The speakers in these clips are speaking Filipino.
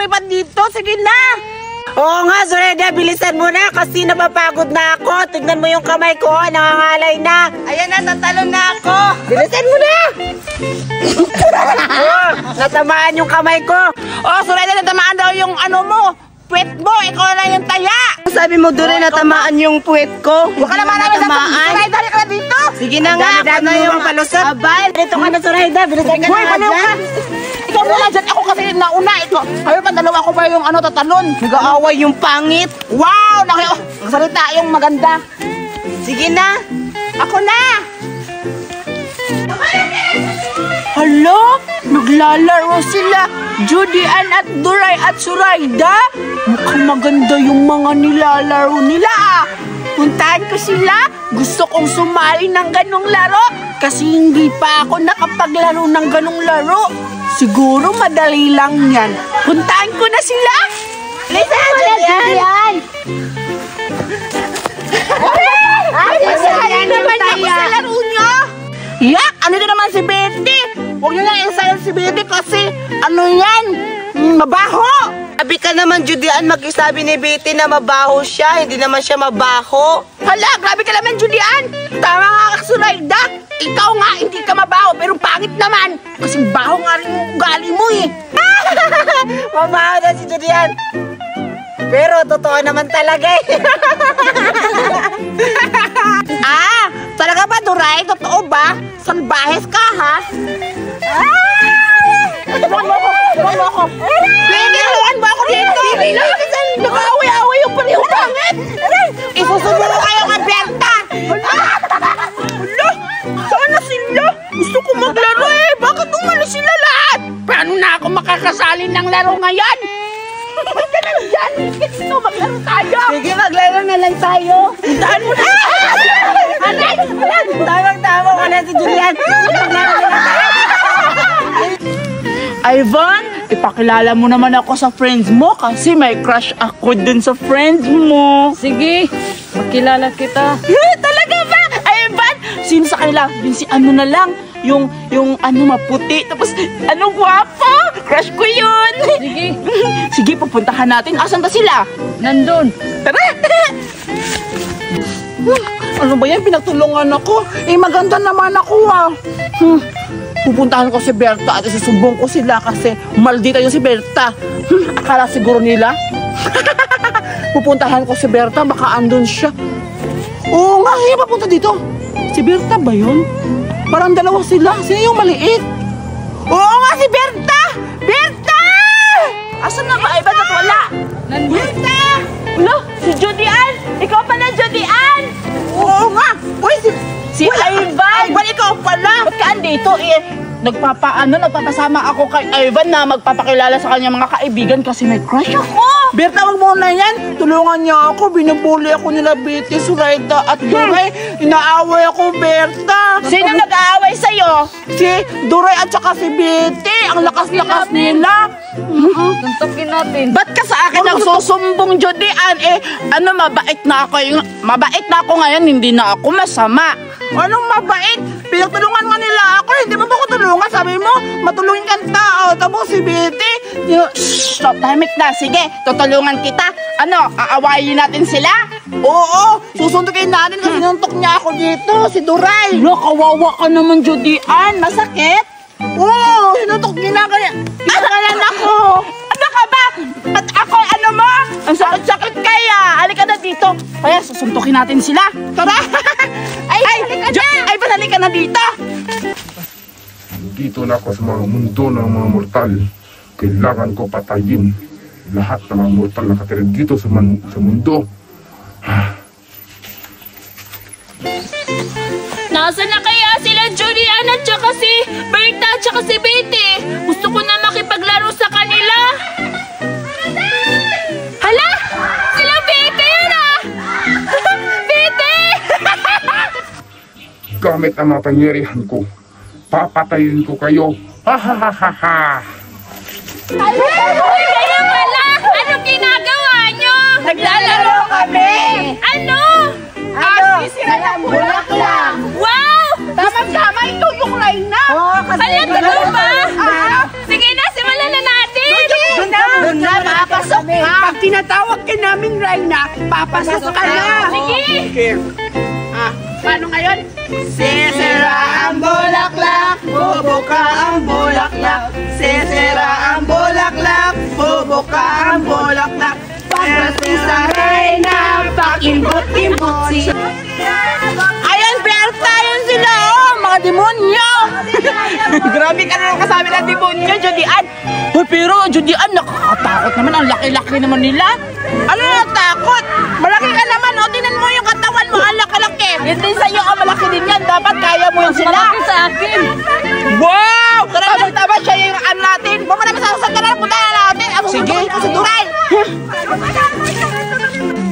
lumipad dito. Sige na. Oo nga, Zoraida, bilisan mo na kasi napapagod na ako. Tignan mo yung kamay ko, nangangalay na. Ayan na, tatalon na ako. Bilisan mo na. Natamaan yung kamay ko. Oh, Zoraida, natamaan daw yung ano mo. Puwet mo, ikaw na yung taya. Sabi mo, Dore, natamaan yung puwet ko. Huwag ka naman namin natamaan. Zoraida, ka na dito. Sige na nga, ako na yung palusot. Abay, dito ka na, Zoraida. Bilisan ka na dyan. Ikaw muna dyan, ako kasi nauna. Kayo pa, dalawa ko pa yung ano, tatalon. Nag-aaway yung pangit. Wow, nagsalita yung maganda. Sige na, ako na. Hala, naglalaro sila. Judy Ann at Duray at Zoraida. Mukhang maganda yung mga nilalaro nila ah. Puntahan ko sila. Gusto kong sumali ng ganong laro kasi hindi pa ako nakapaglaro ng ganong laro. Siguro madali lang yan. Puntahan ko na sila. Lisa, Judy Ann! Ay, naman ako sa laro niya. Yak! Ano din naman si Betty? Huwag niyo na isayan si Betty kasi ano yan? Mabaho! Sabi ka naman, Judy Ann, mag-isabi ni Betty na mabaho siya. Hindi naman siya mabaho. Hala, grabe ka naman, Judy Ann. Tama nga ka, Zoraida. Ikaw nga, hindi ka mabaho, pero pangit naman. Kasi baho nga rin yung ugali mo eh. Mabaho na si Judy Ann. Pero totoo naman talaga eh. Ah, talaga ba, Duray? Totoo ba? Salbahes ka, ha? Huwag mo ako. Piniluan mo ako dito. Nag-away-away yung panihong pangit. Isusubo ko kayo kay Berta. Hala, saan na sila? Gusto ko maglaro eh. Bakit umalis sila lahat? Paano na ako makakasali ng laro ngayon? Ba't ka lang dyan? Gusto maglaro tayo. Sige, maglaro na lang tayo. Puntaan mo na. Aray! Tawag-tawag ko na si Julian. Maglaro na lang tayo. Ivan, ipakilala mo naman ako sa friends mo kasi may crush ako dun sa friends mo. Sige, makilala kita. Talaga ba? Ivan, sino sa kanila? Yung si ano na lang, yung ano maputi, tapos ano gwapo. Crush ko yun. Sige. Sige, pupuntahan natin. Asan ba sila? Nandun. Tara! Ano ba yan? Pinagtulungan ako. Eh, maganda naman ako ah. Pupuntahan ko si Berta at isusumbong ko sila kasi maldita yung si Berta. Akala siguro nila. Pupuntahan ko si Berta, baka andun siya. Oo nga, kaya papunta dito. Si Berta ba yun? Parang dalawa sila. Sino yung maliit? Oo nga, si Berta! Berta! Asan na ba? Ay, ba't wala? Berta! Ulo, si Judy Ann! Ikaw pala, Judy Ann! Oo nga! Uy, si Ivan! Ivan, ikaw pala! Ba't ka andito eh? Nagpapasama ako kay Ivan na magpapakilala sa kanya mga kaibigan kasi may crush ako! Berta, wag mo na yan! Tulungan niya ako, binubuli ako nila Betty, Zoraida at Duray. Inaaway ako, Berta! Sino nag-aaway sa'yo? Si Duray at saka si Betty! Ang lakas-lakas nila! Tuntukin natin. Ba't ka sa akin nagsusumbong, Judy Ann? Eh, ano, mabait na ako. Mabait na ako ngayon, hindi na ako masama. Anong mabait? Pinagtulungan nga nila ako. Hindi mo ba ako tulungan? Sabi mo, matulungin kang tao. Tapos si Betty. Stop, tahimik na. Sige, tutulungan kita. Ano, aawayin natin sila? Oo, susundukin natin kasi sinuntok niya ako dito, si Duray. Wala, kawawa ka naman, Judy Ann. Masakit? Oo, sinuntok ginagalan ako. Ano ka ba? At ako, ano mo? Ang sakit-sakit kaya. Halika na dito. Kaya susuntukin natin sila. Tara! Ay, halika na dito. Dito na ako sa mga mundo ng mga mortal. Kailangan ko patayin lahat ng mga mortal na nakatira dito sa mundo. Nasaan na kaya sila Judy Ann at saka si Berta at saka si Betty? Gusto ko na makipaglaro sa kanila. Hala! Sila Betty na! Betty! Gamit ang mapangyarihan ko, papatayin ko kayo. Ha ha ha ha ha! Kaya pala! Anong ginagawa nyo? Naglalaro kami! Ano? Sisira lang bulaklak! Wow! Tama-tama, ito yung line na! Oo, kasi Hala, talaga ba? Sige na, simulan na natin! Doon na! tinatawag ka namin, Reyna, papasok ka na. Sige! Paano ngayon? Sisira ang bulaklak, bubuka ang bulaklak. Sisira ang bulaklak, bubuka ang bulaklak. Pagdating sa Reyna, pakimbot-kimbot siya. Ayan, Berta, yun sila, oh, mga demonyo. Grabe ka na kasabi ng demonyo, Judian. Hoy, pero Judian, nakakatakot naman, ang laki-laki naman nila. Ano natakot? Malaki ka naman, oh, tinan mo yung katawan mo, ang laki-laki. Hindi sa'yo, oh, malaki din yan, dapat kaya mo yun sila. Malaki sa akin. Wow! Tama siya yung ano natin. Huwag mo naman sasagkan na, punta na natin. Sige.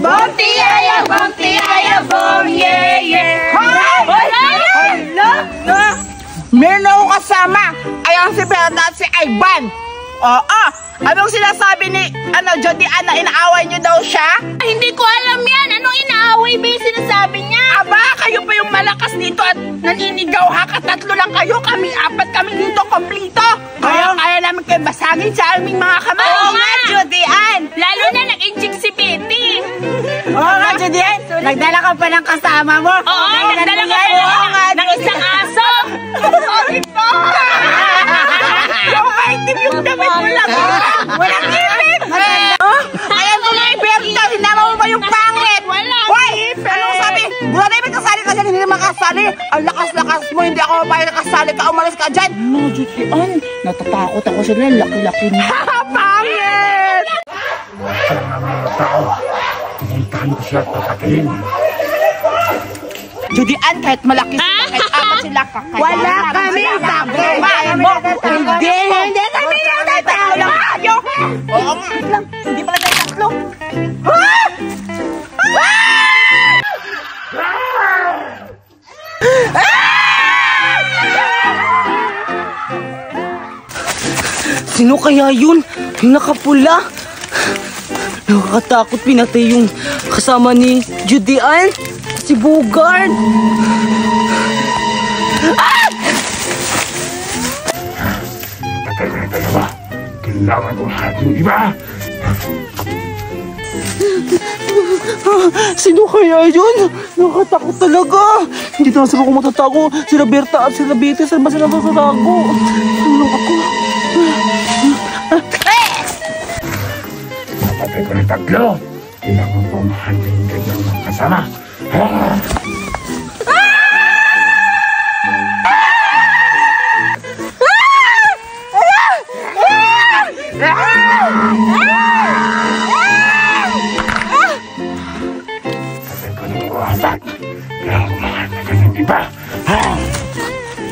Bonti ayaw, bom, yeah, yeah. Meron ako kasama. Ayan si Berta at si Ivan. Oo. Anong sinasabi ni Judian na inaaway niyo daw siya? Hindi ko alam yan. Anong inaaway ba yung sinasabi niya? Aba, kayo pa yung malakas dito at naninigaw ha. Katatlo lang kayo. Kami apat kami dito, komplito. Kaya namin kayo basagin sa aming mga kamay. Oo nga, Judian. Lalo na nag-inject si Betty. Oo nga, Judian. Nagdala ka pa ng kasama mo. Oo, nagdala ka pa ng isang aso. Bakit po? Yung item yung damit mo lang. Walang ipin. Ayan mo na Berta. Sinama mo ba yung pangit? Wala. Hoy, anong sabi? Wala na yung kasali ka dyan. Hindi na makasali. Ang lakas-lakas mo. Hindi ako mapayag na kasali ka. Umalis ka dyan. No, Judian. Natatakot ako sila. Laki-laki niya. Pangit! Sa mga tao, pumuntahan ko siya papatayin. Judian, kahit malaki sila, kahit apat sila, kakayanan. Wala kami takot. Hindi kami tatalo. Oo nga. Hindi pala tayo tatlo. Sino kaya yun? Yung nakapula? Nakakatakot, pinatay yung kasama ni Judian. Si Bogart. Patay ka na dalawa. Kailangan ko lahat yung iba. Sino kaya yun? Nakakatakot talaga. Hindi na sila ko matatago. Sila Berta at sila Betty. Saan ba sila matatago? Tulong ako. Napatay ko ng tatlo. Kailangan ko lahat yung kanyang mga kasama.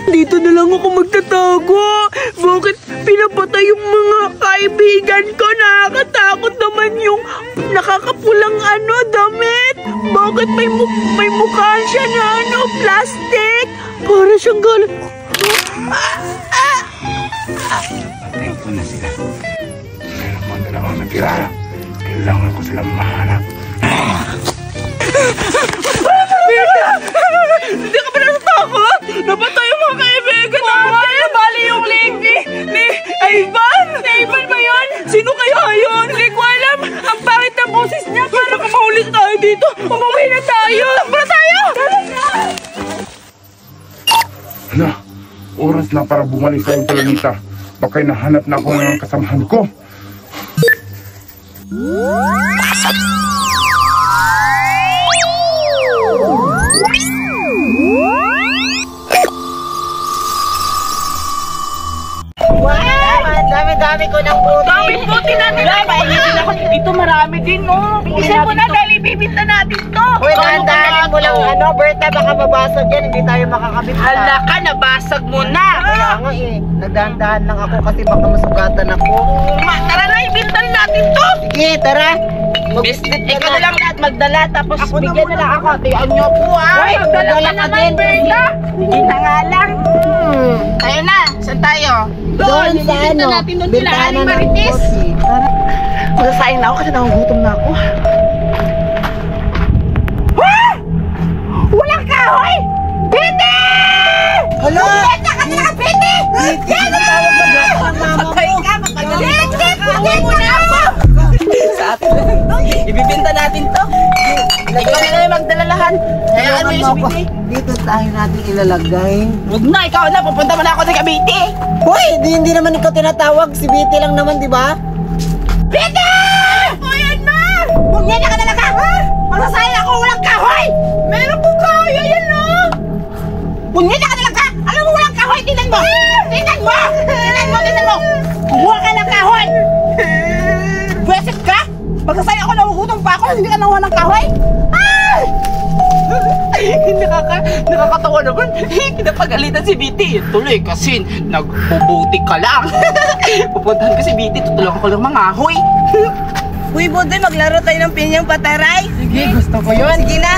Dito na lang ako magtatago. Bakit pinapatay yung mga kaibigan ko? Nakakatakot naman yung nakakapulang damit. Bakit may mukha siya na plastic? Para siyang galit. Patayin ko na sila. Meron mo dalawang natira. Kailangan ko silang mahanap. Hindi ka ba natatakot? Napatay yung mga kaibigan natin. Nabali yung leg ni Ivan. Si Ivan ba yun? Sino kaya yun? Hindi ko alam. Ang pangit ng boses niya. Para kung mahuli tayo dito, umuwi na tayo. Takbo tayo! Hala, oras na para bumalik sa yung planeta. Baka'y nahanap na ako ng kasamahan ko. Dami ko ng buti. Dami buti natin. Ito marami din, no? Isin mo na dahil ibibinta natin to. Uy, dahan-dahanin mo lang, Berta, baka mabasag yan. Hindi tayo makakabit. Hala ka, nabasag mo na. Kaya nga nagdahan-dahan lang ako kasi baka masugatan ako. Tara na, ibinta natin to. Sige, tara. Ikaw na lang lahat magdala, tapos bigyan na lang ako. Tiyan niyo po, Uy, magdala ka din. Berta. Hindi na nga lang. Ayun na, saan tayo? Doon sa natin doon sila, Aling Marites. Masasayin na ako kasi nagugutom na ako. Walang kahoy! Betty! Hello? Betty! Betty! Betty! Patay ka! Betty! Patay mo na ako! Sa atin lang. alalahan. Hayaan mo yung si BT. Dito tayo natin ilalagay. Huwag na, ikaw na. Pupunta mo na ako sa Cavite. Hoy, hindi naman ikaw tinatawag. Si BT lang naman, di ba? BT! O yan na! Huwag niya ka talaga, ha? Masasaya ako, walang kahoy! Meron po kahoy, ayan na! Huwag niya ka talaga! Alam mo, walang kahoy, tingnan mo! Tingnan mo! Tingnan mo, tingnan mo! Kumuha ka ng kahoy! Pwesit ka? Magsasaya ako, nahugutom pa ako, hindi ka nakuha ng kahoy! Ah! Nakakatawa naman. Pinapagalitan si BT. Tuloy kasi nagbubuti ka lang. Pupuntahan ko si BT, tutulungan ko lang mga ahoy. Uy, Budoy, maglaro tayo ng pinyang pataray. Sige, gusto ko yun. Sige na.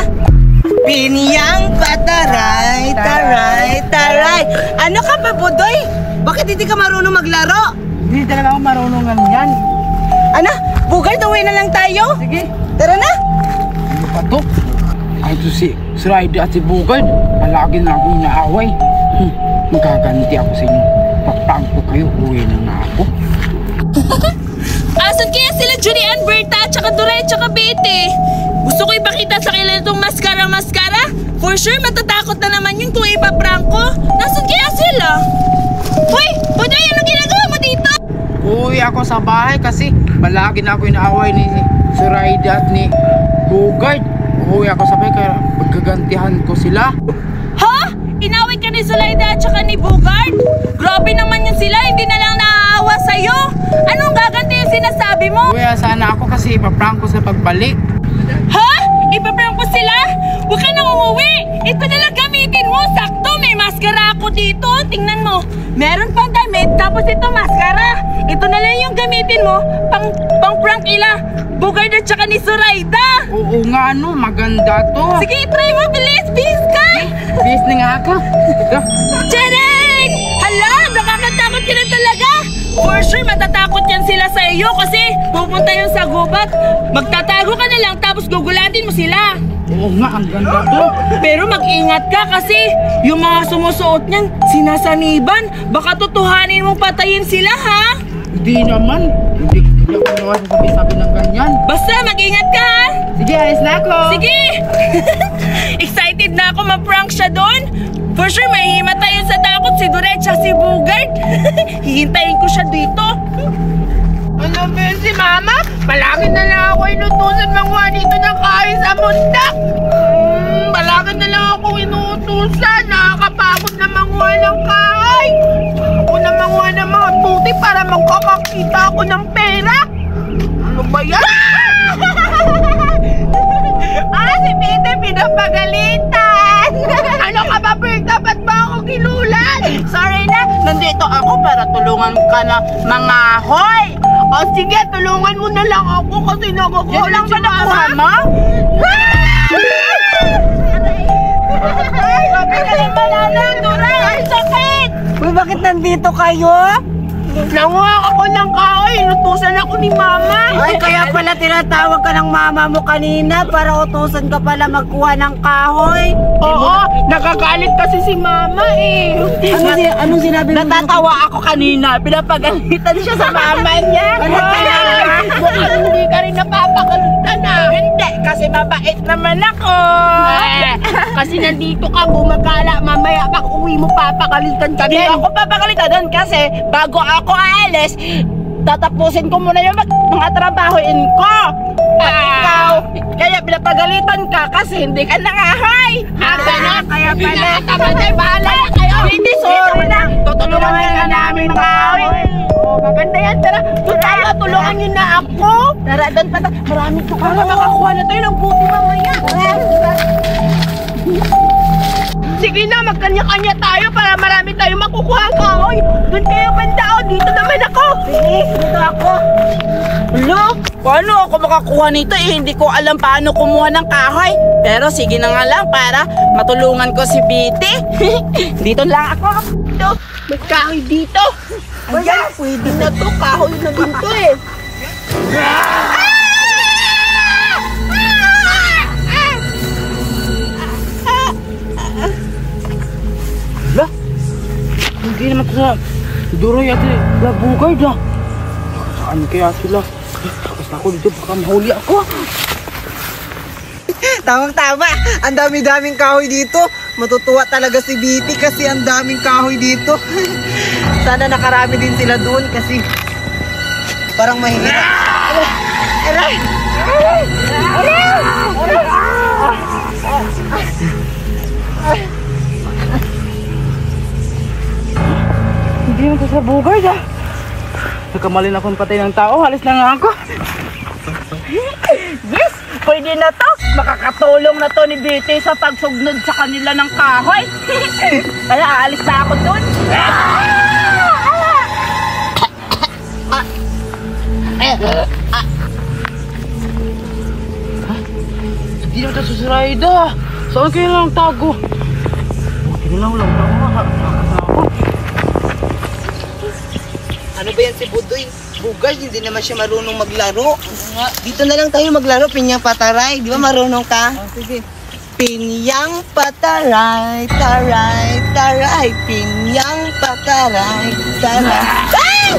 Pinyang pataray, taray, taray. Ano ka ba, Budoy? Bakit hindi ka marunong maglaro? Hindi talaga ako marunong yan. Ano? Bugard, uwi na lang tayo? Sige. Tara na. Ano pa to? Ay, ito si Ryder at si Bugard. Palagi na akong inaaway. Magaganti ako sa inyo. Pakpang ko kayo, uwi na nga ako. Asan kaya sila Julian, Berta, tsaka Duray, tsaka Betty? Gusto ko ipakita sa kanila itong maskara. For sure, matatakot na naman yun kung ipaprank ko. Nasaan kaya sila? Uy! Budoy, anong ginagawa mo dito? Uwi ako sa bahay kasi palagi na ako inaaway ni si Ryder at ni Bugard. Uwi ako sa bahay kaya pagkagantihan ko sila. Ha? Inaway ka ni Zulayda at tsaka ni Bugard? Grabe naman yun sila, hindi na lang naaawa sa'yo. Anong gaganti yung sinasabi mo? Uwi sana ako kasi ipaprank ko sa pagbalik. Ha? Ipaprank ko sila? Huwag ka nang umuwi! Ito na lang gamitin mo! Sakto, may maskara ako dito! Tingnan mo! Meron pang damit, tapos ito maskara! Ito na lang yung gamitin mo pang prank ila! Bugard at tsaka ni Zoraida! Oo nga no, maganda to. Sige, try mo! Bilis! Bilis ka! Bis na nga ako. Tcharing! Hala! Nakakatakot ka na talaga! For sure, matatakot yan sila sa iyo kasi pupunta yun sa gubat. Magtatago ka na lang tapos gugulatin mo sila. Oo nga, ang ganda to. Pero mag-ingat ka kasi yung mga sumusuot niyan, sinasaniban. Baka tutuhanin mong patayin sila, ha? Hindi naman. Hindi ako naman sasabi ng ganyan. Basta mag-ingat ka, ha? Sige, alis na ako. Sige! Excited na ako ma-prank siya doon. For sure, may himatayon sa takot si Duret at si Bugard. Hihintayin ko siya dito. Ano ba yun si Mama? Palagi na lang ako inutusan mga dito ng kain sa mundak. Palagi na lang ako inutusan. Nakakapagod na manguha ng kahoy. Ako na manguha ng mga tuti para magkakakita ako ng pera. Ano ba yan? Si Peter pinapagalitan. Ano ka ba, Berta? Ba't ba ako ginulan? Sorry na, nandito ako para tulungan ka na mga hoy. O sige, tulungan mo na lang ako kasi nagkukulang ba nakuha mo? Ay, mabagaling ba na, Duray? Ang sakit! Uy, bakit nandito kayo? Nanguha ako ng kahoy, inutusan ako ni Mama. Ay, kaya pala tinatawag ka ng mama mo kanina para utusan ka pala magkuha ng kahoy. Oo, nakagalit kasi si Mama eh. Anong sinabi mo? Natatawa ako kanina, pinapagalitan siya sa mama niya. Ano kaya? Mukhang hindi ka rin napapagalitan ah. Hindi, kasi mabait naman ako. Kasi nandito ka, gumagala, mamaya pag uwi mo papagalitan ka din. Hindi ako papagalitan doon kasi bago ako aalis, tatapusin ko muna yung mga trabahoin ko. Ikaw, kaya pinapagalitan ka kasi hindi ka nangahay. Ganon. Kaya pala. Tamatay, bahala kayo. Hindi, sorry na. Tutulungan ka namin mga kahoy. Oh, maganda yan. Tara, doon tayo. Tulungan niyo na ako. Tara, doon pa tayo. Maraming to. Para makakuha na tayo ng buti mamaya. Sige na, magkanya-kanya tayo para marami tayo makukuha ang kahoy. Doon kayo banda o, dito naman ako. Sige, dito ako. Hello? Paano ako makakuha nito eh? Hindi ko alam paano kumuha ng kahoy. Pero sige na nga lang para matulungan ko si Betty. Dito lang ako. Dito, may kahoy dito. Ayan, pwede na to. Kahoy na dito eh. Hindi naman sa Duroy at Bugard ah. Saan kaya sila? Tapos ako dito baka mahuli ako. Tamang-tama. Ang dami-daming kahoy dito. Matutuwa talaga si Biti kasi ang daming kahoy dito. Sana nakarami din sila doon kasi parang mahirap. Aray! Hindi mo sa bugard ah. Nagkamalin akong patay ng tao. Halis na nga ako. Yes! Pwede na to! Makakatulong na to ni Biti sa pagsugnod sa kanila ng kahoy. Kaya aalis na ako dun. Hindi naman ito susirayda. Saan kayo lang tago? Buti na lang lang ako. Ano ba yan si Budoy? Bugard, hindi naman siya marunong maglaro. Dito na lang tayo maglaro, pinyang pataray. Di ba marunong ka? Sige. Pinyang pataray, taray, taray. Pinyang pataray, taray. Ay!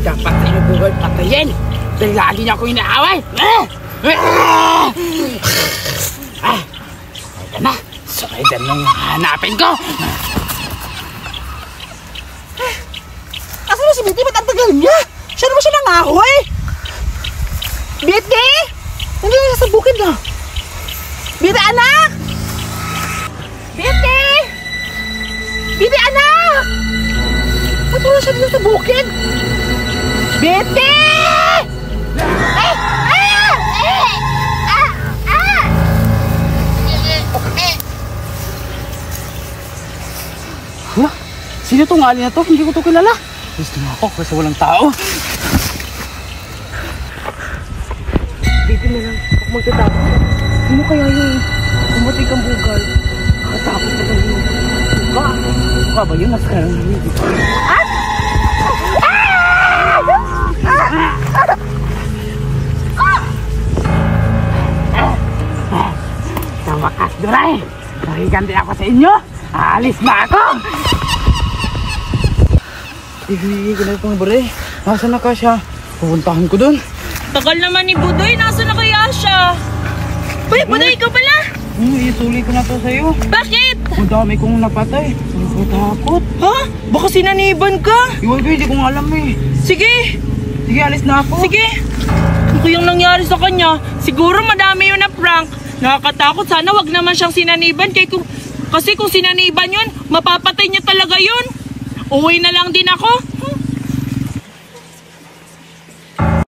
Dapat sa inyo bugard patayin. Dahil lagi niya ako inaaway. Ito na. Suridan lang hanapin ko. Asan na si Biti? Ba't ang tagal niya? Siya naman siya nangahoy. Biti? Nandiyan na sa bukid na. Biti, anak! Biti! Biti, anak! Ba't wala siya dito sa bukid? Biti! Huh? Sino tong alin na to? Hindi ko to kilala. Gusto mo ako kasi walang tao. Dito na lang ako magtatapos. Sino kaya yung pumating kang bugal? Nakatakot na lang yun. Ba ba yun? Mas karang hindi. Sa wakas, Duray! Nakiganti ako sa inyo! Alis na ako! Hindi ko na itong bure. Nasaan na ka siya? Pupuntahan ko dun. Tagal naman ni Budoy. Nasaan na kaya siya? Uy, Budoy, ikaw pala! Isuli ko na to sa'yo. Bakit? Ang dami kong napatay. Takot. Ha? Baka sinaniban ka? Iwan ko, hindi ko alam eh. Sige! Sige, alis na ako. Sige! Ano yung nangyari sa kanya? Siguro madami yun na prank. Nakakatakot. Sana wag naman siyang sinaniban. Kasi kung sinaniban yun, mapapatay niya talaga yun. Uwi na lang din ako.